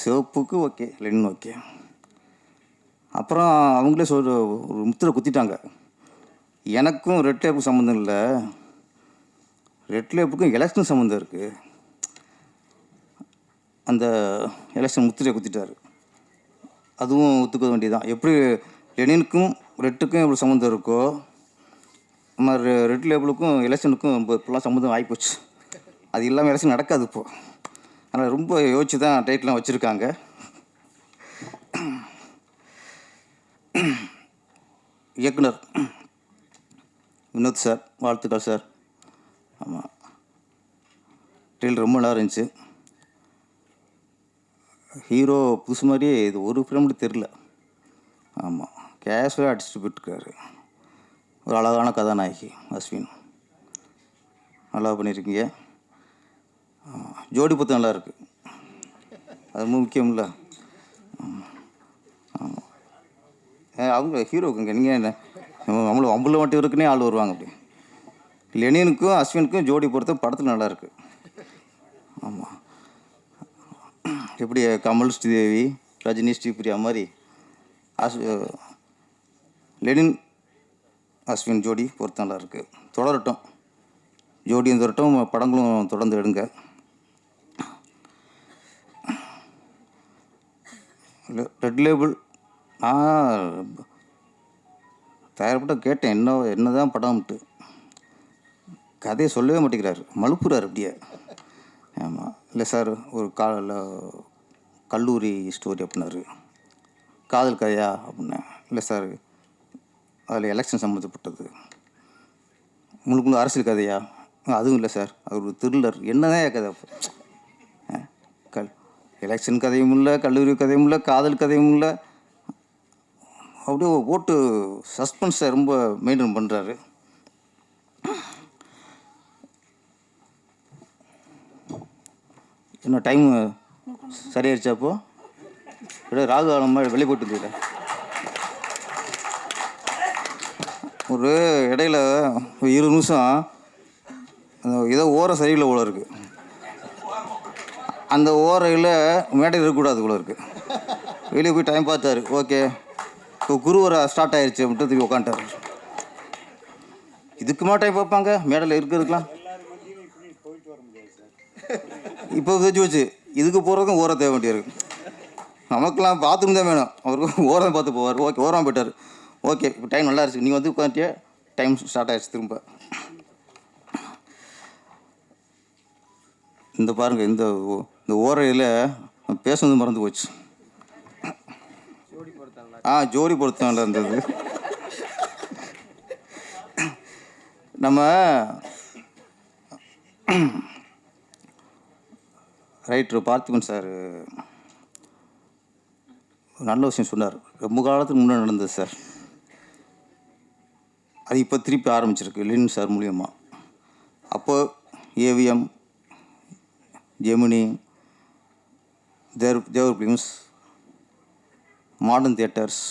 சிவப்புக்கு okay, Lenin okay. அப்புறம் அவங்களே ஒரு முத்திரை குத்திட்டாங்க, எனக்கும் ரெட் லேப்புக்கும் சம்மந்தம் இல்லை, ரெட் லேப்புக்கும் எலெக்ஷன் சம்மந்தம் இருக்குது. அந்த எலெக்ஷன் முத்திரையை குத்திட்டார். அதுவும் ஒத்துக்க வேண்டியதான். எப்படி லெனினுக்கும் ரெட்டுக்கும் எவ்வளோ சம்மந்தம் இருக்கோ, நம்ம ரெட் லேபிளுக்கும் எலெக்ஷனுக்கும் இப்போலாம் சம்மந்தம் ஆகிப்போச்சு. அது இல்லாமல் எலெக்ஷன் நடக்காது இப்போது. அதனால் ரொம்ப யோசிச்சு தான் டைட்டிலாம் வச்சுருக்காங்க. இயக்குனர் வினோத் சார், வாழ்த்துக்கள் சார். ஆமாம், ட்ரெயில் ரொம்ப நல்லா இருந்துச்சு. ஹீரோ புதுசு மாதிரியே இது ஒரு ஃபிலிம் தெரில. ஆமாம், கேஷுவலாக அடிச்சுட்டு போயிட்டுருக்காரு. ஒரு அழகான கதாநாயகி அஸ்வின், நல்லா பண்ணியிருக்கீங்க. ஜோடி பத்து நல்லா இருக்குது, அது ரொம்ப முக்கியம் இல்லை. ஆமாம், அவங்க ஹீரோக்குங்க நீங்கள் என்ன நம்மளும் அம்புல மட்டும் இருக்குன்னே ஆள் வருவாங்க. அப்படி லெனினுக்கும் அஸ்வினுக்கும் ஜோடி பொறுத்த படத்தில் நல்லாயிருக்கு. ஆமாம், எப்படி கமல் ஸ்ரீதேவி ரஜினி ஸ்ரீபிரியா மாதிரி லெனின் அஸ்வின் ஜோடி பொறுத்த நல்லா இருக்குது. தொடரட்டும், ஜோடியும் தொடரட்டும், படங்களும் தொடர்ந்து எடுங்க. ரெட் லேபிள் தயாரிப்பட்ட கேட்டேன், என்ன தான் படம்ட்டு. கதையை சொல்லவே மாட்டேங்கிறாரு, மழுப்புறாரு அப்படியே. ஆமாம், இல்லை சார் ஒரு கல்லூரி ஸ்டோரி அப்படின்னாரு. காதல் கதையா அப்படின்னேன். இல்லை சார் அதில் எலெக்ஷன் சம்மந்தப்பட்டது. முழு அரசியல் கதையா? அதுவும் இல்லை சார், அது ஒரு த்ரில்லர். என்னதான் கதை? எலெக்ஷன் கதையும் இல்லை, கல்லூரி கதையும் இல்லை, காதல் கதையும் இல்லை. அப்படியே ஓட்டு சஸ்பென்ஸை ரொம்ப மெயின்டைன் பண்ணுறாரு. என்ன டைம் சரியாயிருச்சா? அப்போது அப்படியே ராகு காலம் மாதிரி வெளியே போட்டு இருந்தீங்க. ஒரு இடையில 20 நிமிஷம் ஏதோ ஓரம் சரியில்லை போல இருக்குது. அந்த ஓரையில் மேடையில் இருக்கக்கூடாது போல இருக்குது. வெளியே போய் டைம் பார்த்தாரு. ஓகே, இப்போ குருவரை ஸ்டார்ட் ஆயிடுச்சு அப்படின்ட்டு திரும்பி உட்காந்துட்டார். இதுக்குமா டைம் பார்ப்பாங்க மேடையில் இருக்கிறதுக்கெலாம்? இப்போ தெரிஞ்சு வச்சு இதுக்கு போகிறதுக்கும் ஓரம் தேவை வேண்டியிருக்கு. நமக்கெல்லாம் பாத்ரூம் தான் வேணும், அவருக்கு ஓரம் பார்த்து போவார். ஓகே, ஓரமாக போயிட்டார். ஓகே, இப்போ டைம் நல்லா இருந்துச்சு, நீங்கள் வந்து உட்காந்துட்டியா, டைம் ஸ்டார்ட் ஆகிடுச்சு திரும்ப. இந்த பாருங்கள், இந்த ஓரையில் பேசுனது மறந்து போச்சு. ஜோடி பொருத்தம் நல்லா இருந்தது. நம்ம ரைட்டர் பார்த்திபன் சார் நல்ல விஷயம் சொன்னார். ரொம்ப காலத்துக்கு முன்னாடி நடந்தது சார், அது இப்போ திருப்பி ஆரம்பிச்சிருக்கு லெனின் சார் மூலியமாக. அப்போ ஏவிஎம், ஜெமினி, தேவர் ஃபிலிம்ஸ், மாடர்ன் தியேட்டர்ஸ்,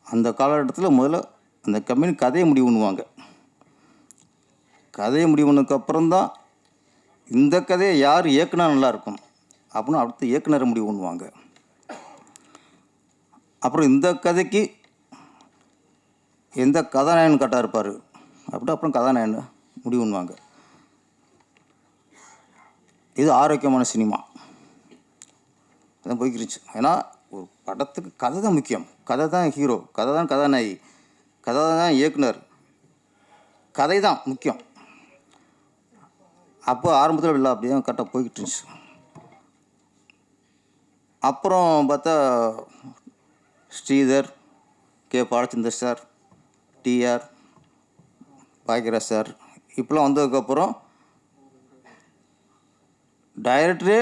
அந்த காலகட்டத்தில் முதல்ல அந்த கம்பெனி கதையை முடிவு பண்ணுவாங்க. கதையை முடிவு பண்ணதுக்கப்புறம்தான் இந்த கதையை யார் இயக்குனா நல்லாயிருக்கும் அப்படின்னு அடுத்த இயக்குனரை முடிவு பண்ணுவாங்க. அப்புறம் இந்த கதைக்கு எந்த கதாநாயகன் கரெக்டாக இருப்பார் அப்படி அப்புறம் கதாநாயகன் முடிவு பண்ணுவாங்க. இது ஆரோக்கியமான சினிமா அதான் போய்க்கிருச்சு. ஏன்னா ஒரு படத்துக்கு கதை தான் முக்கியம், கதை தான் ஹீரோ, கதை தான் கதாநாயகி, கதை தான் இயக்குனர், கதை தான் முக்கியம். அப்போ ஆரம்பத்தில் இல்லை, அப்படியே கரெக்டாக போய்கிட்டு இருந்துச்சு. அப்புறம் பார்த்தா Sridhar, K Balachander sir, TR Bhagyaraj sir இப்போலாம் வந்ததுக்கப்புறம் டைரக்டரே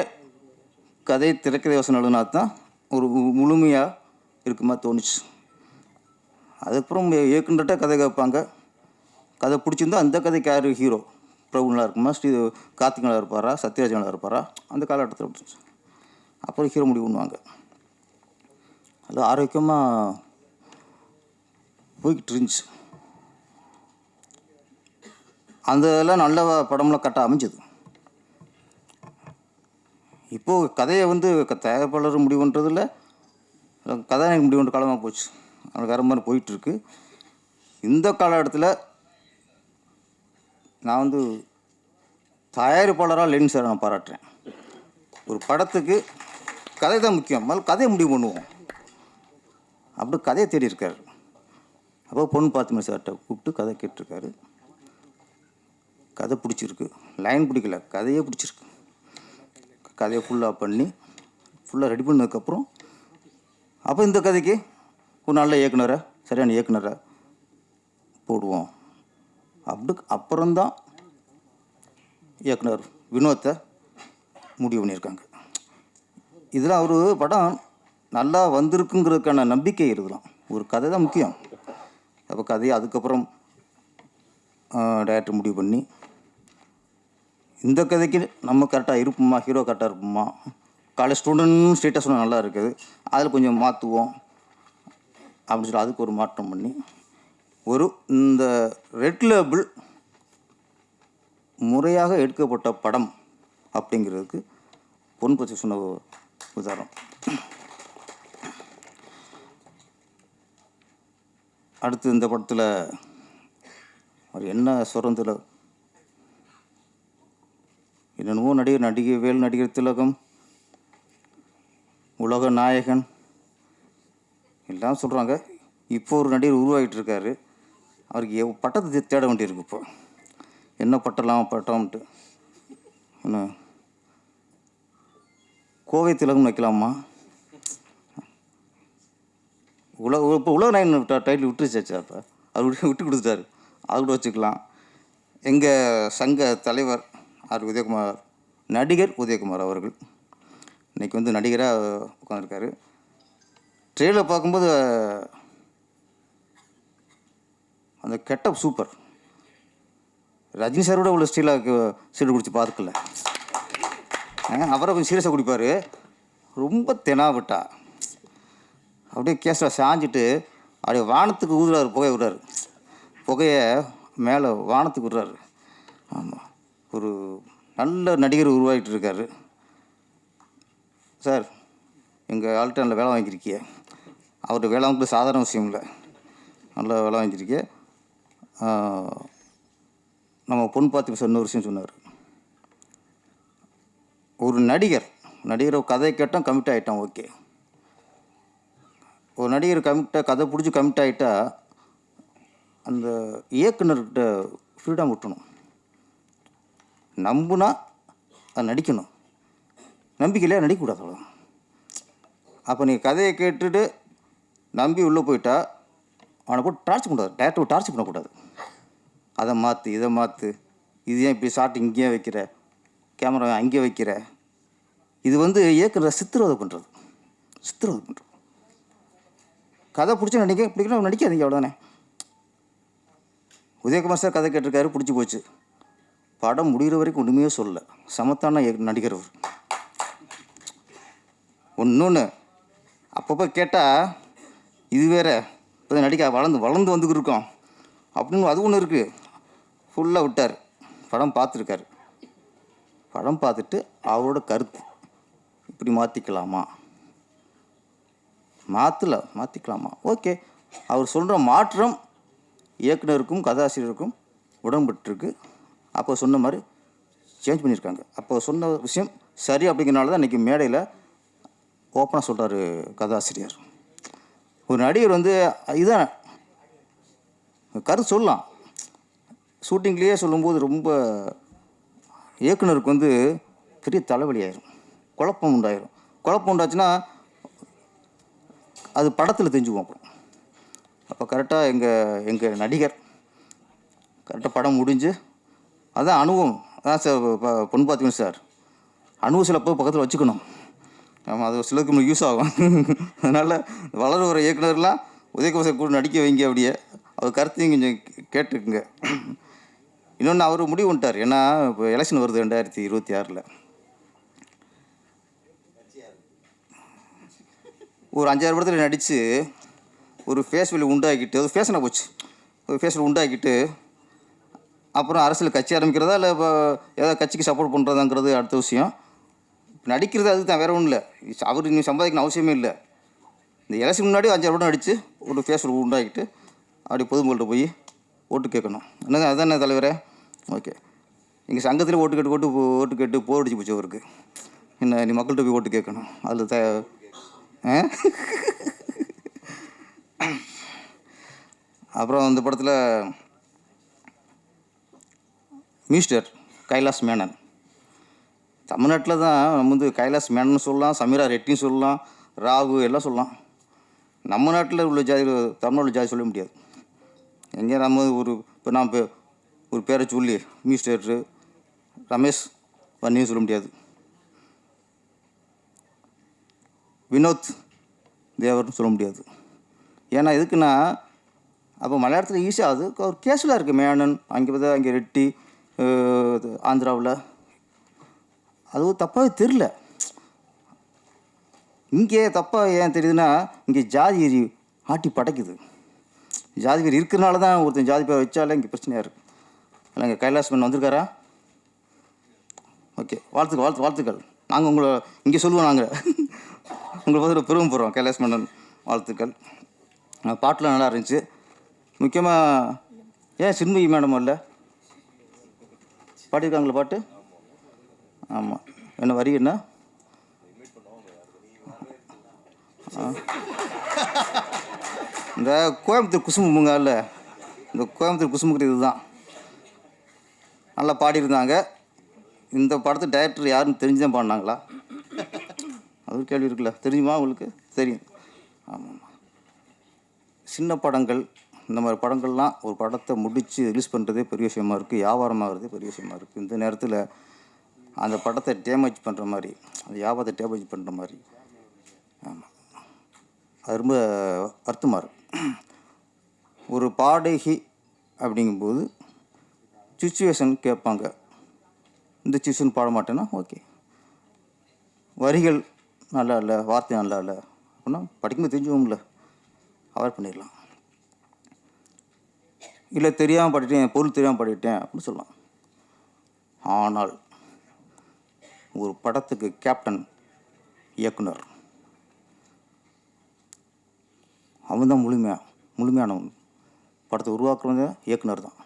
கதை திரைக்கதை யோசனை எழுதுனா தான் ஒரு முழுமையாக இருக்குமா தோணுச்சு. அதுக்கப்புறம் இயக்குனர்கிட்ட கதை கேட்பாங்க, கதை பிடிச்சிருந்தா அந்த கதைக்கு யார் ஹீரோ, பிரபு நல்லா இருக்குமா, கார்த்திக் நல்லா இருப்பாரா, சத்யராஜ் நல்லா இருப்பாரா, அந்த காலகட்டத்தில் பிடிச்சி அப்புறம் ஹீரோ முடிவு பண்ணுவாங்க. அது ஆரோக்கியமாக போய்கிட்டு இருந்துச்சு. அந்த இதெல்லாம் நல்ல படம்லாம் கரெக்டாக அமைஞ்சது. இப்போது கதையை வந்து தயாரிப்பாளர் முடிவு பண்ணுறதில்ல, கதாநாயகன் முடிவு பண்ணுற காலமாக போச்சு. அவனுக்கு வேறு மாதிரி போயிட்டுருக்கு. இந்த காலகட்டத்தில் நான் வந்து தயாரிப்பாளராக லெனின் சாரை நான் பாராட்டுறேன். ஒரு படத்துக்கு கதை தான் முக்கியம், முதல்ல கதையை முடிவு பண்ணுவோம். அப்படி கதையை தேடி இருக்கார். அப்போ பொண்ணு பார்த்துமே சார்கிட்ட கூப்பிட்டு கதை கேட்டிருக்காரு. கதை பிடிச்சிருக்கு, லைன் பிடிக்கல, கதையே பிடிச்சிருக்கு. கதையை ஃபுல்லாக பண்ணி ஃபுல்லாக ரெடி பண்ணதுக்கப்புறம் அப்போ இந்த கதைக்கு ஒரு நல்ல இயக்குனரை, சரியான இயக்குனரை போடுவோம். அப்புறம்தான் இயக்குனர் வினோத்தை முடிவு பண்ணியிருக்காங்க. இதில் ஒரு படம் நல்லா வந்திருக்குங்கிறதுக்கான நம்பிக்கை இருக்கலாம். ஒரு கதை தான் முக்கியம். அப்போ கதையை அதுக்கப்புறம் டைரக்டர் முடிவு பண்ணி இந்த கதைக்கு நம்ம கரெக்டாக இருப்போமா, ஹீரோ கரெக்டாக இருப்போமா, காலேஜ் ஸ்டூடெண்ட் ஸ்டேட்டஸ் நல்லா இருக்குது, அதில் கொஞ்சம் மாற்றுவோம் அப்படின்னு சொல்லி அதுக்கு ஒரு மாற்றம் பண்ணி இந்த ரெட் லேபிள் முறையாக எடுக்கப்பட்ட படம் அப்படிங்கிறதுக்கு பொன் பற்றி சொன்ன உதாரணம். அடுத்து இந்த படத்தில் அவர் என்ன சுரந்தில் என்னென்னவோ நடிகை வேல், நடிகர் திலகம், உலக நாயகன் எல்லாம் சொல்கிறாங்க. இப்போ ஒரு நடிகர் உருவாகிட்டு இருக்காரு. அவருக்கு பட்டத்தை தேட வேண்டியிருக்கு. இப்போ என்ன பட்டம்ன்ட்டு என்ன கோவை திலகம் வைக்கலாமா? இப்போ உலக நாயகன் டைட்டில் விட்டுருச்சாச்சா? அப்போ அவர் விட்டு கொடுத்துட்டாரு, அது கூட வச்சுக்கலாம். எங்கள் சங்க தலைவர் உதயகுமார், நடிகர் உதயகுமார் அவர்கள் இன்றைக்கி வந்து நடிகராக உட்காந்துருக்காரு. ட்ரெயிலர் பார்க்கும்போது அந்த கெட்டப் சூப்பர். ரஜினி சாரோட உள்ள ஸ்டீலாக சீடு குடிச்சு பார்க்கல. அவரை கொஞ்சம் சீரியஸாக குடிப்பார். ரொம்ப தெனாவிட்டா அப்படியே கேஸில் சாஞ்சிட்டு அப்படியே வானத்துக்கு ஊதுறாரு, புகை விடுறாரு. புகையை மேலே வானத்துக்கு விடுறாரு. ஆமாம், ஒரு நல்ல நடிகர் உருவாகிட்டு இருக்காரு. சார், எங்கள் ஆல்டர்னில் வேலை வாங்கியிருக்கிய, அவர்கிட்ட வேலை வாங்கிட்டு சாதாரண விஷயம் இல்லை, நல்லா வேலை வாங்கியிருக்கிய. நம்ம பொன் பார்த்து சொன்ன ஒரு விஷயம் சொன்னார். ஒரு நடிகர் கதை கேட்டால் கமிட் ஆகிட்டான், ஓகே. ஒரு நடிகர் கதை பிடிச்சி கமிட் ஆகிட்டா அந்த இயக்குனர்கிட்ட ஃப்ரீடம் விட்டணும். நம்புனா அது நடிக்கணும், நம்பிக்கையிலே நடிக்கக்கூடாது, அவ்வளோ. அப்போ நீங்கள் கதையை கேட்டுட்டு நம்பி உள்ளே போயிட்டா அவனை போட்டு டார்ச் பண்ணக்கூடாது, டேரக்டர் டார்ச் பண்ணக்கூடாது. அதை மாற்று, இதை மாற்று, இது ஏன் இப்படி ஷார்ட் இங்கேயே வைக்கிற, கேமரா அங்கேயே வைக்கிற, இது வந்து இயக்குனர் சித்திரவதை பண்ணுறது. கதை பிடிச்சி பிடிக்கணும், நடிக்காதீங்க, அவ்வளோதானே. உதயகுமார் சார் கதை கேட்டிருக்காரு, பிடிச்சி போச்சு. படம் முடிகிற வரைக்கும் ஒன்றுமே சொல்லலை. சமத்தான நடிகர் அவர். ஒன்று அப்பப்போ கேட்டால் இது வேறு இப்போ நடிக்க வளர்ந்து வந்துக்கிட்டு இருக்கோம் அப்படின்னு அது ஒன்று இருக்குது. ஃபுல்லாக விட்டார். படம் பார்த்துருக்காரு. படம் பார்த்துட்டு அவரோட கருத்து இப்படி மாற்றிக்கலாமா, ஓகே. அவர் சொல்கிற மாற்றம் இயக்குனருக்கும் கதாசிரியருக்கும் உடன்பட்டுருக்கு. அப்போ சொன்ன மாதிரி சேஞ்ச் பண்ணியிருக்காங்க. அப்போ சொன்ன விஷயம் சரி அப்படிங்கிறனால தான் இன்றைக்கி மேடையில் ஓப்பனாக சொல்கிறாரு கதாசிரியர். ஒரு நடிகர் வந்து இதுதான் கருத்து சொல்லலாம். ஷூட்டிங்லேயே சொல்லும்போது ரொம்ப இயக்குனருக்கு வந்து பெரிய தலைவலி ஆயிரும், குழப்பம் உண்டாச்சுன்னா அது படத்தில் தெரிஞ்சுக்குவோம். அப்போ கரெக்டாக எங்கள் நடிகர் கரெக்டாக படம் முடிஞ்சு அதான் அனுபவம். அதான் சார் பொண்ணு பார்த்துக்கணும் சார், அனுபவம் சில பக்கத்தில் வச்சுக்கணும். ஆமாம், அது சிலருக்கு யூஸ் ஆகும். அதனால் வளர வர இயக்குனர்லாம் உதயகுமார் சார் கூட நடிக்க வைங்க. அப்படியே அவர் கருத்தையும் கொஞ்சம் கேட்டுக்குங்க. இன்னொன்று அவர் முடிவு பண்ணிட்டார். ஏன்னா இப்போ எலெக்ஷன் வருது 2026. ஒரு 5-6 படத்தில் நடித்து ஒரு ஃபேஸ் வேல்யூ உண்டாக்கிட்டு, அது ஃபேஷனாக போச்சு, ஒரு ஃபேஸ் வேல்யூ உண்டாக்கிட்டு அப்புறம் அரசியல் கட்சி ஆரம்பிக்கிறதா இல்லை இப்போ ஏதாவது கட்சிக்கு சப்போர்ட் பண்ணுறதாங்கிறது அடுத்த விஷயம். நடிக்கிறது அதுக்கு தான், வேறு ஒன்றும் இல்லை. அவர் நீ சம்பாதிக்கணும் அவசியமே இல்லை. இந்த எலெக்ஷன் முன்னாடி 5,000 படம் அடித்து ஒரு ஃபேஸ் உண்டாக்கிட்டு அப்படி பொதுமக்கள்கிட்ட போய் ஓட்டு கேட்கணும். என்னங்க அதுதானே தலைவரே? ஓகே. எங்கள் சங்கத்திலே ஓட்டு கேட்டு போர் அடிச்சு போச்சு அவருக்கு. என்ன நீ மக்கள்கிட்ட போய் ஓட்டு கேட்கணும் அதில் அப்புறம் அந்த படத்தில் மிஸ்டர் கைலாஷ் மேனன். தமிழ்நாட்டில் தான் நம்ம வந்து கைலாஷ் மேனன் சொல்லலாம், சமீரா ரெட்டின்னு சொல்லலாம், ராகு எல்லாம் சொல்லலாம். நம்ம நாட்டில் உள்ள ஜாதி தமிழ்நாட்டில் ஜாதி சொல்ல முடியாது. எங்கே நம்ம இப்போ நான் ஒரு பேரை சொல்லி மிஸ்டர் ரமேஷ் வன்னியும் சொல்ல முடியாது, வினோத் தேவர்னு சொல்ல முடியாது. ஏன்னா எதுக்குன்னா அப்போ மலையாளத்தில் ஈஸியாக அது ஒரு கேஷுவலாக இருக்குது. மேனன் அங்கே பார்த்தா அங்கே ரெட்டி ஆந்திராவில் அது தப்பாகவே தெரில. இங்கே தப்பாக ஏன் தெரியுதுன்னா இங்கே ஜாதி வெறி ஆட்டி படைக்குது. ஜாதி வெறி இருக்கிறனால தான் ஒருத்தன் ஜாதி பேர் வச்சாலே இங்கே பிரச்சனையாக இருக்குது. இல்லை இங்கே கைலாஷ் மேனன் வந்திருக்காரா? ஓகே, வாழ்த்துக்கள். நாங்கள் உங்களை இங்கே சொல்லுவோம், நாங்கள் உங்களை பார்த்து பெருமை போகிறோம். கைலாஷ் மேனன் வாழ்த்துக்கள். பாட்டெலாம் நல்லா இருந்துச்சு. முக்கியமாக ஏன் சின்மயி மேடம் இல்லை பாடியிருக்காங்களா பாட்டு? ஆமாம். என்ன வரி என்ன? இந்த கோயம்புத்தூர் குசும்புங்க இல்லை, இந்த கோயம்புத்தூர் குசும்புக்கு இதுதான் நல்லா பாடியிருந்தாங்க. இந்த படத்து டைரக்டர் யாருன்னு தெரிஞ்சு தான் பாடினாங்களா? அது ஒரு கேள்வி இருக்குல்ல, தெரியுமா உங்களுக்கு? தெரியும். ஆமாம். சின்ன படங்கள் இந்த மாதிரி படங்கள்லாம் ஒரு படத்தை முடித்து ரிலீஸ் பண்ணுறதே பெரிய விஷயமா இருக்குது, வியாபாரமாகிறதே பெரிய விஷயமா இருக்குது. இந்த நேரத்தில் அந்த படத்தை டேமேஜ் பண்ணுற மாதிரி, அந்த வியாபாரத்தை டேமேஜ் பண்ணுற மாதிரி, ஆமாம், அது ரொம்ப வருத்தமாக இருக்குது. ஒரு பாடகி அப்படிங்கும்போது சுச்சுவேஷன் கேட்பாங்க. இந்த சுச்சுவேஷன் பாட மாட்டேன்னா ஓகே, வரிகள் நல்லா இல்லை, வார்த்தை நல்லா இல்லை அப்படின்னா படிக்கும்போது தெரிஞ்சுவோம்ல, அவாய்ட் பண்ணிடலாம். இல்லை தெரியாமல் பாடிட்டேன், பொருள் தெரியாமல் பாடிட்டேன் அப்படின்னு சொல்லலாம். ஆனால் ஒரு படத்துக்கு கேப்டன் இயக்குனர், அவன் தான் முழுமையானவன். படத்தை உருவாக்குறவங்க இயக்குனர் தான்.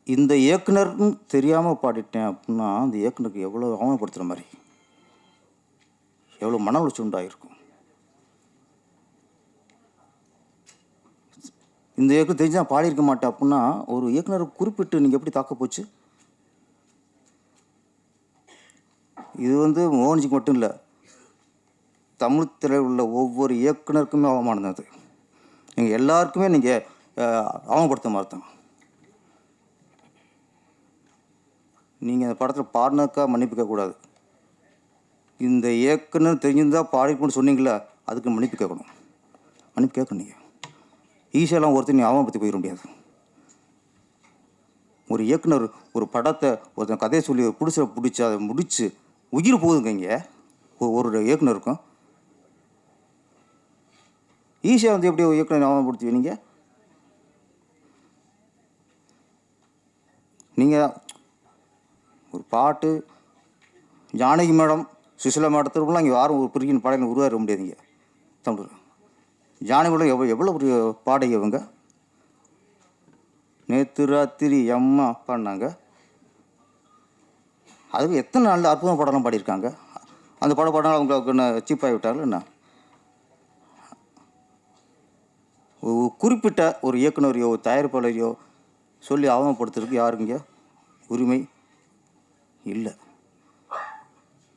இந்த இயக்குனர்னு தெரியாமல் பாடிட்டேன் அப்படின்னா அந்த இயக்குனருக்கு எவ்வளோ அவமானப்படுத்துகிற மாதிரி, எவ்வளோ மன உளைச்சல் உண்டாகிருக்கும். இந்த இயக்குனர் தெரிஞ்சு நான் பாடியிருக்க மாட்டேன் அப்படின்னா ஒரு இயக்குனரை குறிப்பிட்டு நீங்கள் எப்படி தாக்க போச்சு? இது வந்து மோகன்ஜிக்கு மட்டும் இல்லை, தமிழ் திரையில் உள்ள ஒவ்வொரு இயக்குனருக்குமே அவமானம் அது. நீங்கள் எல்லாருக்குமே நீங்கள் அவமானப்படுத்த மாதிரி தான். நீங்கள் அந்த படத்தில் பாடினாக்கா மன்னிப்பு கேட்கக்கூடாது. இந்த இயக்குனர் தெரிஞ்சிருந்தால் பாடிக்கணும்னு சொன்னீங்களா, அதுக்கு மன்னிப்பு கேட்கணும். மன்னிப்பு கேட்கணும். நீங்கள் ஈஸியெல்லாம் ஒருத்தர் நீ அவமானப்படுத்தி போயிட முடியாது. ஒரு இயக்குனர் ஒரு படத்தை ஒருத்தன் கதையை சொல்லி பிடிச்சி அதை முடித்து உயிர் போகுதுங்க. இங்கே ஒரு இயக்குனருக்கும் ஈஸியாக வந்து எப்படி இயக்குனர் அவமானப்படுத்துவீங்க? நீங்கள் ஒரு பாட்டு ஜானகி மேடம் சுசிலா மேடத்திற்குலாம் இங்கே யாரும் ஒரு பிரிக்கின் பாடலை உருவாக்க முடியாதுங்க. தமிழ் ஜானகி மேடம் எவ்வளோ ஒரு பாடகி அவங்க. நேற்று ராத்திரி அம்மா பாடினாங்க. அதுக்கு எத்தனை நல்ல அற்புதமான பாடலாம் பாடியிருக்காங்க. அந்த பாடினாலும் அவங்களுக்கு என்ன சீப்பாகி விட்டார்கள் என்ன? குறிப்பிட்ட ஒரு இயக்குனரையோ தயாரிப்பாளரையோ சொல்லி அவமானப்படுத்துறதுக்கு யாருங்க உரிமை இல்லை.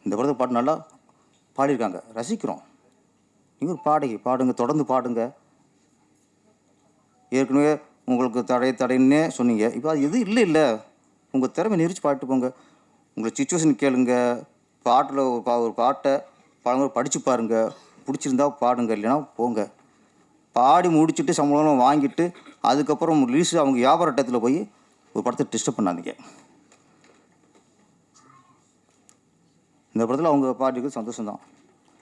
இந்த படத்தை பாட்டு நல்லா பாடியிருக்காங்க, ரசிக்கிறோம். நீங்கள் ஒரு பாடகி, பாடுங்க, தொடர்ந்து பாடுங்க. ஏற்கனவே உங்களுக்கு தடைன்னே சொன்னீங்க, இப்போ அது எதுவும் இல்லை. உங்கள் திறமை நெரிச்சு பாட்டு போங்க. உங்களை சுச்சுவேஷன் கேளுங்க. பாட்டில் ஒரு பாட்டை பழங்க படித்து பாருங்கள். பிடிச்சிருந்தா பாடுங்க, இல்லைன்னா போங்க. பாடி முடிச்சுட்டு சம்பளம் வாங்கிட்டு அதுக்கப்புறம் ரிலீஸ் அவங்க வியாபார இடத்துல போய் ஒரு படத்தை டிஸ்டர்ப் பண்ணாதீங்க. இந்த படத்தில் அவங்க பாட்டுக்கு சந்தோஷம்தான்.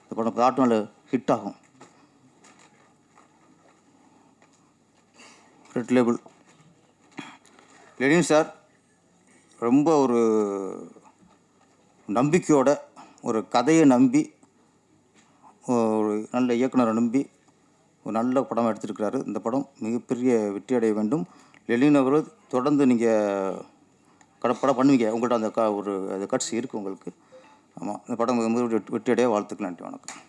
இந்த படம் பாட்டு நல்ல ஹிட் ஆகும். ரெட் லேபிள் லெனின் சார் ரொம்ப ஒரு நம்பிக்கையோட ஒரு கதையை நம்பி ஒரு நல்ல இயக்குனரை நம்பி ஒரு நல்ல படம் எடுத்திருக்கிறாரு. இந்த படம் மிகப்பெரிய வெற்றி அடைய வேண்டும். லெனின் அவர்கள் தொடர்ந்து நீங்கள் படம் பண்ணுவீங்க. உங்கள்கிட்ட அந்த ஒரு அது கட்சி இருக்குது உங்களுக்கு. ஆமாம், இந்த படம் வெற்றி அடைய வாழ்த்துக்கள். நன்றி, வணக்கம்.